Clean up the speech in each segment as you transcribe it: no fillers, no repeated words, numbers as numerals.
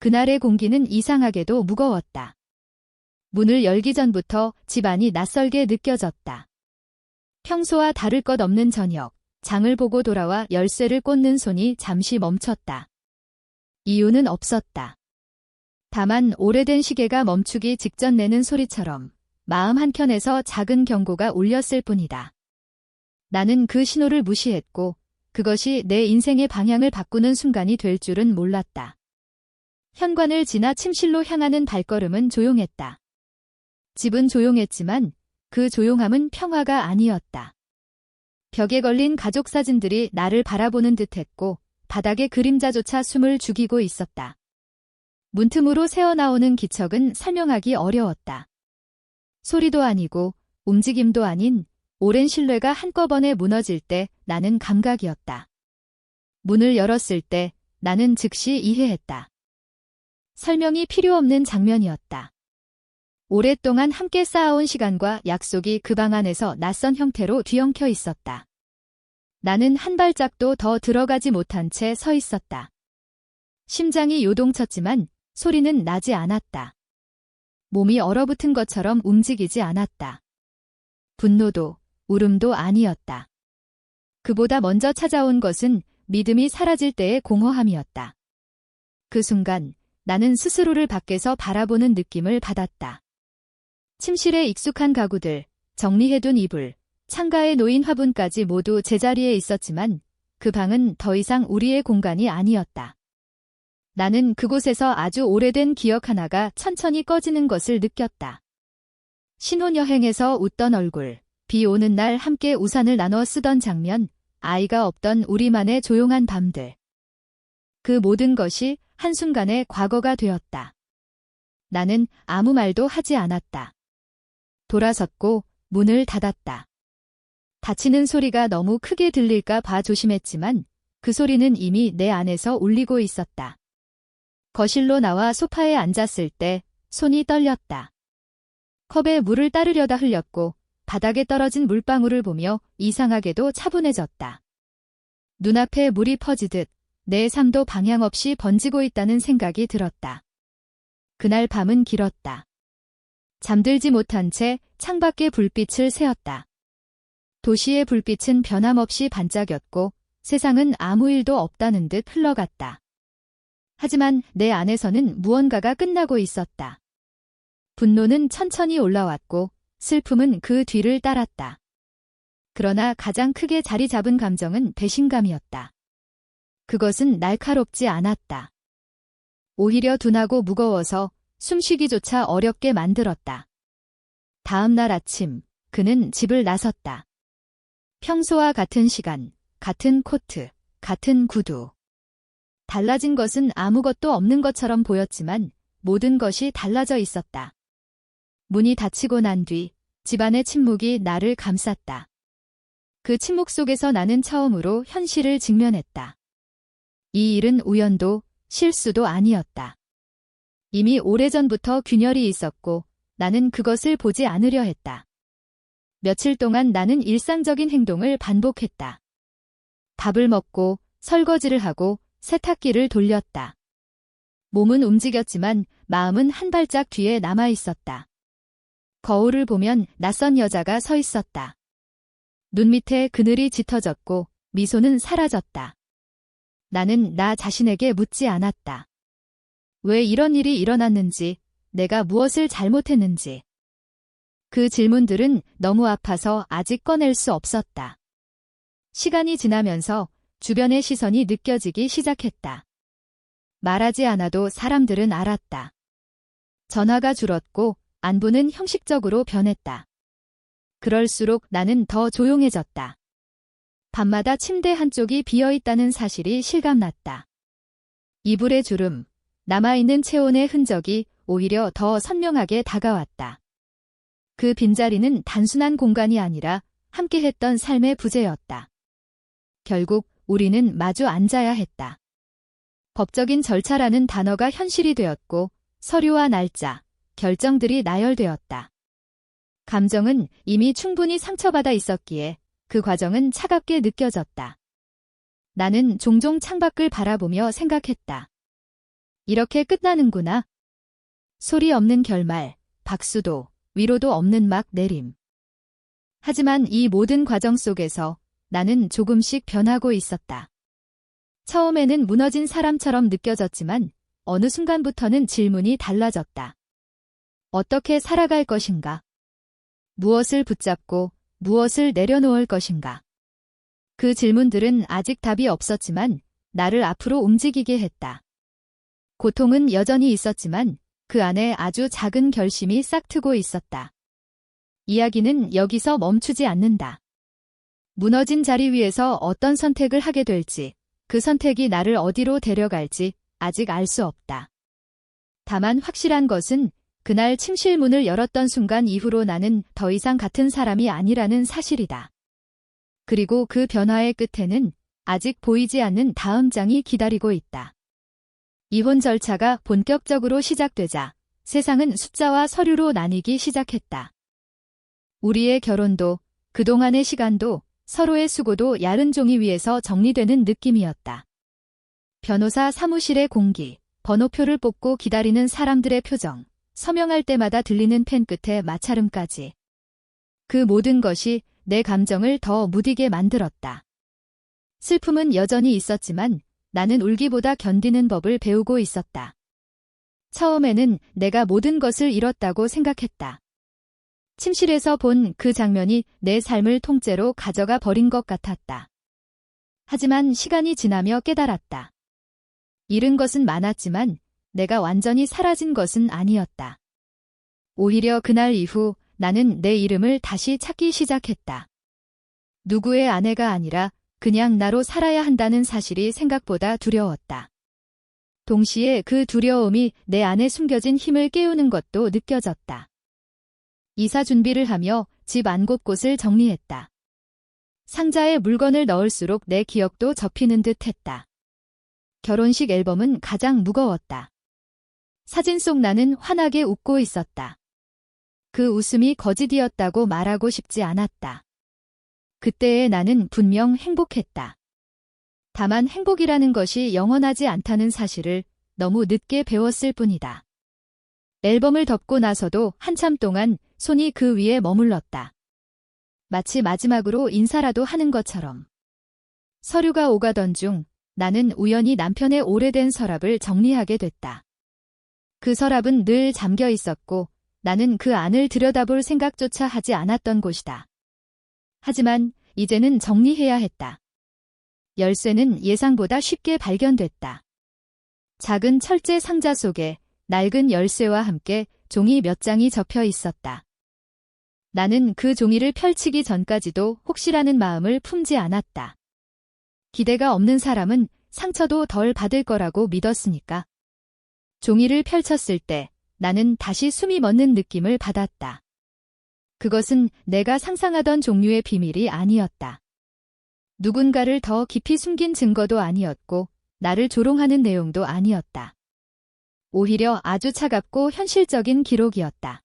그날의 공기는 이상하게도 무거웠다. 문을 열기 전부터 집안이 낯설게 느껴졌다. 평소와 다를 것 없는 저녁, 장을 보고 돌아와 열쇠를 꽂는 손이 잠시 멈췄다. 이유는 없었다. 다만 오래된 시계가 멈추기 직전 내는 소리처럼 마음 한켠에서 작은 경고가 울렸을 뿐이다. 나는 그 신호를 무시했고 그것이 내 인생의 방향을 바꾸는 순간이 될 줄은 몰랐다. 현관을 지나 침실로 향하는 발걸음은 조용했다. 집은 조용했지만 그 조용함은 평화가 아니었다. 벽에 걸린 가족 사진들이 나를 바라보는 듯했고 바닥의 그림자조차 숨을 죽이고 있었다. 문틈으로 새어나오는 기척은 설명하기 어려웠다. 소리도 아니고 움직임도 아닌 오랜 신뢰가 한꺼번에 무너질 때 나는 감각이었다. 문을 열었을 때 나는 즉시 이해했다. 설명이 필요 없는 장면이었다. 오랫동안 함께 쌓아온 시간과 약속이 그 방 안에서 낯선 형태로 뒤엉켜 있었다. 나는 한 발짝도 더 들어가지 못한 채 서 있었다. 심장이 요동쳤지만 소리는 나지 않았다. 몸이 얼어붙은 것처럼 움직이지 않았다. 분노도, 울음도 아니었다. 그보다 먼저 찾아온 것은 믿음이 사라질 때의 공허함이었다. 그 순간 나는 스스로를 밖에서 바라보는 느낌을 받았다. 침실에 익숙한 가구들, 정리해둔 이불, 창가에 놓인 화분까지 모두 제자리에 있었지만 그 방은 더 이상 우리의 공간이 아니었다. 나는 그곳에서 아주 오래된 기억 하나가 천천히 꺼지는 것을 느꼈다. 신혼여행에서 웃던 얼굴, 비 오는 날 함께 우산을 나눠 쓰던 장면, 아이가 없던 우리만의 조용한 밤들. 그 모든 것이 한순간에 과거가 되었다. 나는 아무 말도 하지 않았다. 돌아섰고 문을 닫았다. 닫히는 소리가 너무 크게 들릴까 봐 조심했지만 그 소리는 이미 내 안에서 울리고 있었다. 거실로 나와 소파에 앉았을 때 손이 떨렸다. 컵에 물을 따르려다 흘렸고 바닥에 떨어진 물방울을 보며 이상하게도 차분해졌다. 눈앞에 물이 퍼지듯 내 삶도 방향 없이 번지고 있다는 생각이 들었다. 그날 밤은 길었다. 잠들지 못한 채 창밖에 불빛을 세었다. 도시의 불빛은 변함없이 반짝였고 세상은 아무 일도 없다는 듯 흘러갔다. 하지만 내 안에서는 무언가가 끝나고 있었다. 분노는 천천히 올라왔고 슬픔은 그 뒤를 따랐다. 그러나 가장 크게 자리 잡은 감정은 배신감이었다. 그것은 날카롭지 않았다. 오히려 둔하고 무거워서 숨쉬기조차 어렵게 만들었다. 다음 날 아침, 그는 집을 나섰다. 평소와 같은 시간, 같은 코트, 같은 구두. 달라진 것은 아무것도 없는 것처럼 보였지만 모든 것이 달라져 있었다. 문이 닫히고 난 뒤 집안의 침묵이 나를 감쌌다. 그 침묵 속에서 나는 처음으로 현실을 직면했다. 이 일은 우연도 실수도 아니었다. 이미 오래전부터 균열이 있었고 나는 그것을 보지 않으려 했다. 며칠 동안 나는 일상적인 행동을 반복했다. 밥을 먹고 설거지를 하고 세탁기를 돌렸다. 몸은 움직였지만 마음은 한 발짝 뒤에 남아 있었다. 거울을 보면 낯선 여자가 서 있었다. 눈 밑에 그늘이 짙어졌고 미소는 사라졌다. 나는 나 자신에게 묻지 않았다. 왜 이런 일이 일어났는지, 내가 무엇을 잘못했는지. 그 질문들은 너무 아파서 아직 꺼낼 수 없었다. 시간이 지나면서 주변의 시선이 느껴지기 시작했다. 말하지 않아도 사람들은 알았다. 전화가 줄었고 안부는 형식적으로 변했다. 그럴수록 나는 더 조용해졌다. 밤마다 침대 한쪽이 비어있다는 사실이 실감났다. 이불의 주름, 남아있는 체온의 흔적이 오히려 더 선명하게 다가왔다. 그 빈자리는 단순한 공간이 아니라 함께했던 삶의 부재였다. 결국 우리는 마주 앉아야 했다. 법적인 절차라는 단어가 현실이 되었고 서류와 날짜, 결정들이 나열되었다. 감정은 이미 충분히 상처받아 있었기에 그 과정은 차갑게 느껴졌다. 나는 종종 창밖을 바라보며 생각했다. 이렇게 끝나는구나. 소리 없는 결말, 박수도, 위로도 없는 막 내림. 하지만 이 모든 과정 속에서 나는 조금씩 변하고 있었다. 처음에는 무너진 사람처럼 느껴졌지만 어느 순간부터는 질문이 달라졌다. 어떻게 살아갈 것인가? 무엇을 붙잡고 무엇을 내려놓을 것인가? 그 질문들은 아직 답이 없었지만 나를 앞으로 움직이게 했다. 고통은 여전히 있었지만 그 안에 아주 작은 결심이 싹트고 있었다. 이야기는 여기서 멈추지 않는다. 무너진 자리 위에서 어떤 선택을 하게 될지, 그 선택이 나를 어디로 데려갈지 아직 알 수 없다. 다만 확실한 것은 그날 침실 문을 열었던 순간 이후로 나는 더 이상 같은 사람이 아니라는 사실이다. 그리고 그 변화의 끝에는 아직 보이지 않는 다음 장이 기다리고 있다. 이혼 절차가 본격적으로 시작되자 세상은 숫자와 서류로 나뉘기 시작했다. 우리의 결혼도 그동안의 시간도 서로의 수고도 얇은 종이 위에서 정리되는 느낌이었다. 변호사 사무실의 공기, 번호표를 뽑고 기다리는 사람들의 표정, 서명할 때마다 들리는 펜 끝의 마찰음까지. 그 모든 것이 내 감정을 더 무디게 만들었다. 슬픔은 여전히 있었지만 나는 울기보다 견디는 법을 배우고 있었다. 처음에는 내가 모든 것을 잃었다고 생각했다. 침실에서 본 그 장면이 내 삶을 통째로 가져가 버린 것 같았다. 하지만 시간이 지나며 깨달았다. 잃은 것은 많았지만 내가 완전히 사라진 것은 아니었다. 오히려 그날 이후 나는 내 이름을 다시 찾기 시작했다. 누구의 아내가 아니라 그냥 나로 살아야 한다는 사실이 생각보다 두려웠다. 동시에 그 두려움이 내 안에 숨겨진 힘을 깨우는 것도 느껴졌다. 이사 준비를 하며 집 안 곳곳을 정리했다. 상자에 물건을 넣을수록 내 기억도 접히는 듯 했다. 결혼식 앨범은 가장 무거웠다. 사진 속 나는 환하게 웃고 있었다. 그 웃음이 거짓이었다고 말하고 싶지 않았다. 그때의 나는 분명 행복했다. 다만 행복이라는 것이 영원하지 않다는 사실을 너무 늦게 배웠을 뿐이다. 앨범을 덮고 나서도 한참 동안 손이 그 위에 머물렀다. 마치 마지막으로 인사라도 하는 것처럼. 서류가 오가던 중 나는 우연히 남편의 오래된 서랍을 정리하게 됐다. 그 서랍은 늘 잠겨 있었고 나는 그 안을 들여다볼 생각조차 하지 않았던 곳이다. 하지만 이제는 정리해야 했다. 열쇠는 예상보다 쉽게 발견됐다. 작은 철제 상자 속에 낡은 열쇠와 함께 종이 몇 장이 접혀 있었다. 나는 그 종이를 펼치기 전까지도 혹시라는 마음을 품지 않았다. 기대가 없는 사람은 상처도 덜 받을 거라고 믿었으니까. 종이를 펼쳤을 때 나는 다시 숨이 멎는 느낌을 받았다. 그것은 내가 상상하던 종류의 비밀이 아니었다. 누군가를 더 깊이 숨긴 증거도 아니었고 나를 조롱하는 내용도 아니었다. 오히려 아주 차갑고 현실적인 기록이었다.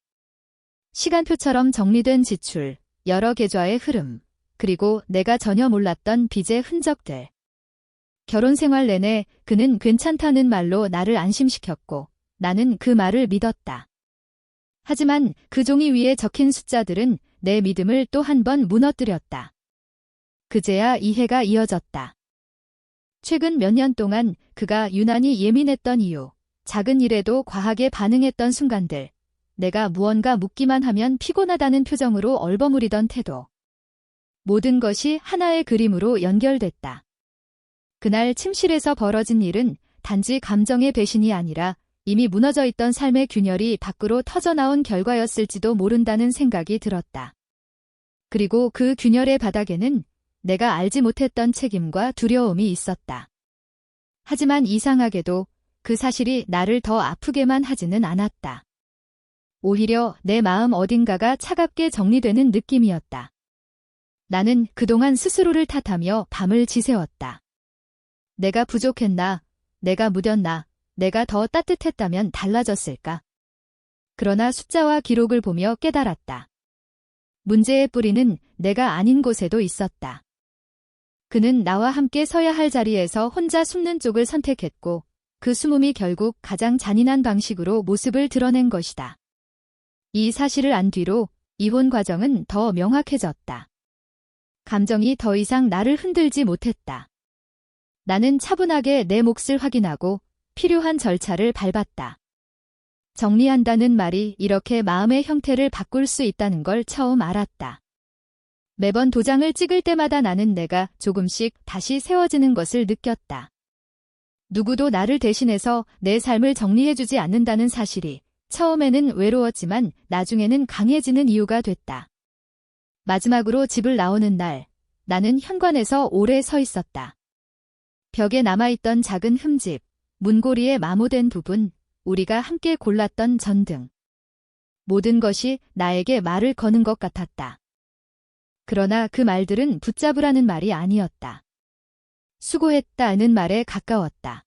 시간표처럼 정리된 지출, 여러 계좌의 흐름, 그리고 내가 전혀 몰랐던 빚의 흔적들. 결혼 생활 내내 그는 괜찮다는 말로 나를 안심시켰고 나는 그 말을 믿었다. 하지만 그 종이 위에 적힌 숫자들은 내 믿음을 또 한 번 무너뜨렸다. 그제야 이해가 이어졌다. 최근 몇 년 동안 그가 유난히 예민했던 이유, 작은 일에도 과하게 반응했던 순간들, 내가 무언가 묻기만 하면 피곤하다는 표정으로 얼버무리던 태도. 모든 것이 하나의 그림으로 연결됐다. 그날 침실에서 벌어진 일은 단지 감정의 배신이 아니라 이미 무너져 있던 삶의 균열이 밖으로 터져나온 결과였을지도 모른다는 생각이 들었다. 그리고 그 균열의 바닥에는 내가 알지 못했던 책임과 두려움이 있었다. 하지만 이상하게도 그 사실이 나를 더 아프게만 하지는 않았다. 오히려 내 마음 어딘가가 차갑게 정리되는 느낌이었다. 나는 그동안 스스로를 탓하며 밤을 지새웠다. 내가 부족했나? 내가 무뎠나? 내가 더 따뜻했다면 달라졌을까? 그러나 숫자와 기록을 보며 깨달았다. 문제의 뿌리는 내가 아닌 곳에도 있었다. 그는 나와 함께 서야 할 자리에서 혼자 숨는 쪽을 선택했고 그 숨음이 결국 가장 잔인한 방식으로 모습을 드러낸 것이다. 이 사실을 안 뒤로 이혼 과정은 더 명확해졌다. 감정이 더 이상 나를 흔들지 못했다. 나는 차분하게 내 몫을 확인하고 필요한 절차를 밟았다. 정리한다는 말이 이렇게 마음의 형태를 바꿀 수 있다는 걸 처음 알았다. 매번 도장을 찍을 때마다 나는 내가 조금씩 다시 세워지는 것을 느꼈다. 누구도 나를 대신해서 내 삶을 정리해주지 않는다는 사실이 처음에는 외로웠지만 나중에는 강해지는 이유가 됐다. 마지막으로 집을 나오는 날, 나는 현관에서 오래 서 있었다. 벽에 남아있던 작은 흠집, 문고리에 마모된 부분, 우리가 함께 골랐던 전등. 모든 것이 나에게 말을 거는 것 같았다. 그러나 그 말들은 붙잡으라는 말이 아니었다. 수고했다는 말에 가까웠다.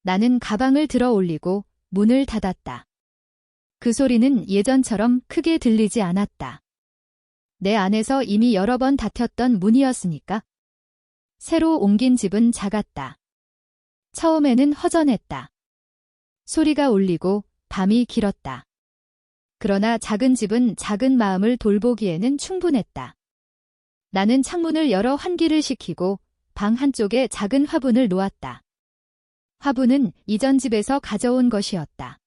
나는 가방을 들어 올리고 문을 닫았다. 그 소리는 예전처럼 크게 들리지 않았다. 내 안에서 이미 여러 번 닫혔던 문이었으니까. 새로 옮긴 집은 작았다. 처음에는 허전했다. 소리가 울리고 밤이 길었다. 그러나 작은 집은 작은 마음을 돌보기에는 충분했다. 나는 창문을 열어 환기를 시키고 방 한쪽에 작은 화분을 놓았다. 화분은 이전 집에서 가져온 것이었다.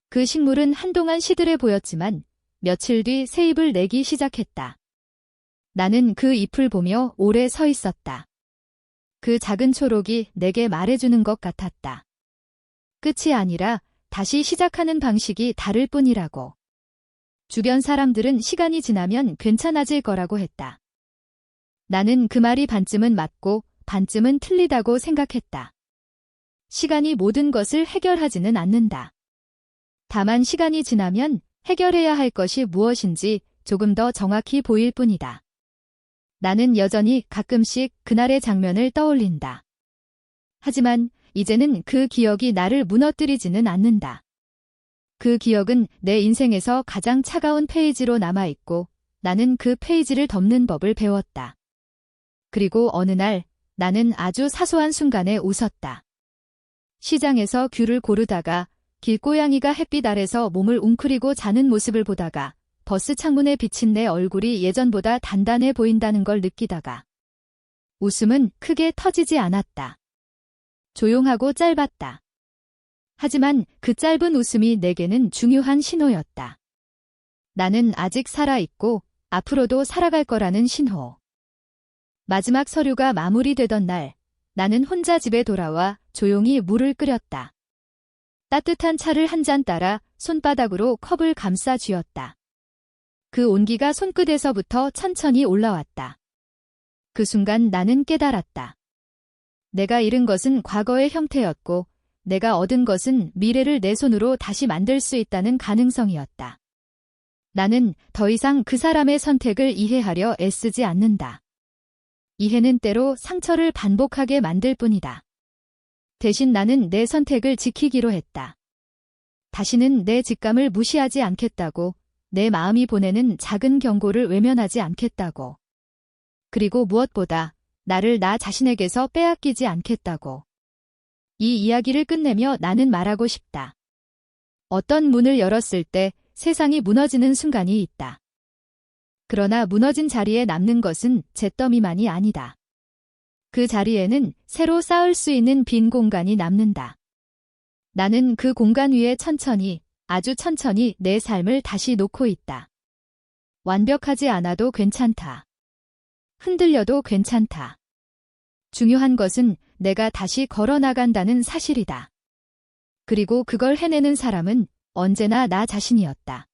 그 식물은 한동안 시들해 보였지만 며칠 뒤 새 잎을 내기 시작했다. 나는 그 잎을 보며 오래 서 있었다. 그 작은 초록이 내게 말해주는 것 같았다. 끝이 아니라 다시 시작하는 방식이 다를 뿐이라고. 주변 사람들은 시간이 지나면 괜찮아질 거라고 했다. 나는 그 말이 반쯤은 맞고 반쯤은 틀리다고 생각했다. 시간이 모든 것을 해결하지는 않는다. 다만 시간이 지나면 해결해야 할 것이 무엇인지 조금 더 정확히 보일 뿐이다. 나는 여전히 가끔씩 그날의 장면을 떠올린다. 하지만 이제는 그 기억이 나를 무너뜨리지는 않는다. 그 기억은 내 인생에서 가장 차가운 페이지로 남아있고 나는 그 페이지를 덮는 법을 배웠다. 그리고 어느 날 나는 아주 사소한 순간에 웃었다. 시장에서 귤을 고르다가 길고양이가 햇빛 아래서 몸을 웅크리고 자는 모습을 보다가 버스 창문에 비친 내 얼굴이 예전보다 단단해 보인다는 걸 느끼다가 웃음은 크게 터지지 않았다. 조용하고 짧았다. 하지만 그 짧은 웃음이 내게는 중요한 신호였다. 나는 아직 살아있고 앞으로도 살아갈 거라는 신호. 마지막 서류가 마무리되던 날, 나는 혼자 집에 돌아와 조용히 물을 끓였다. 따뜻한 차를 한 잔 따라 손바닥으로 컵을 감싸 쥐었다. 그 온기가 손끝에서부터 천천히 올라왔다. 그 순간 나는 깨달았다. 내가 잃은 것은 과거의 형태였고 내가 얻은 것은 미래를 내 손으로 다시 만들 수 있다는 가능성이었다. 나는 더 이상 그 사람의 선택을 이해하려 애쓰지 않는다. 이해는 때로 상처를 반복하게 만들 뿐이다. 대신 나는 내 선택을 지키기로 했다. 다시는 내 직감을 무시하지 않겠다고, 내 마음이 보내는 작은 경고를 외면하지 않겠다고. 그리고 무엇보다 나를 나 자신에게서 빼앗기지 않겠다고. 이 이야기를 끝내며 나는 말하고 싶다. 어떤 문을 열었을 때 세상이 무너지는 순간이 있다. 그러나 무너진 자리에 남는 것은 잿더미만이 아니다. 그 자리에는 새로 쌓을 수 있는 빈 공간이 남는다. 나는 그 공간 위에 천천히, 아주 천천히 내 삶을 다시 놓고 있다. 완벽하지 않아도 괜찮다. 흔들려도 괜찮다. 중요한 것은 내가 다시 걸어나간다는 사실이다. 그리고 그걸 해내는 사람은 언제나 나 자신이었다.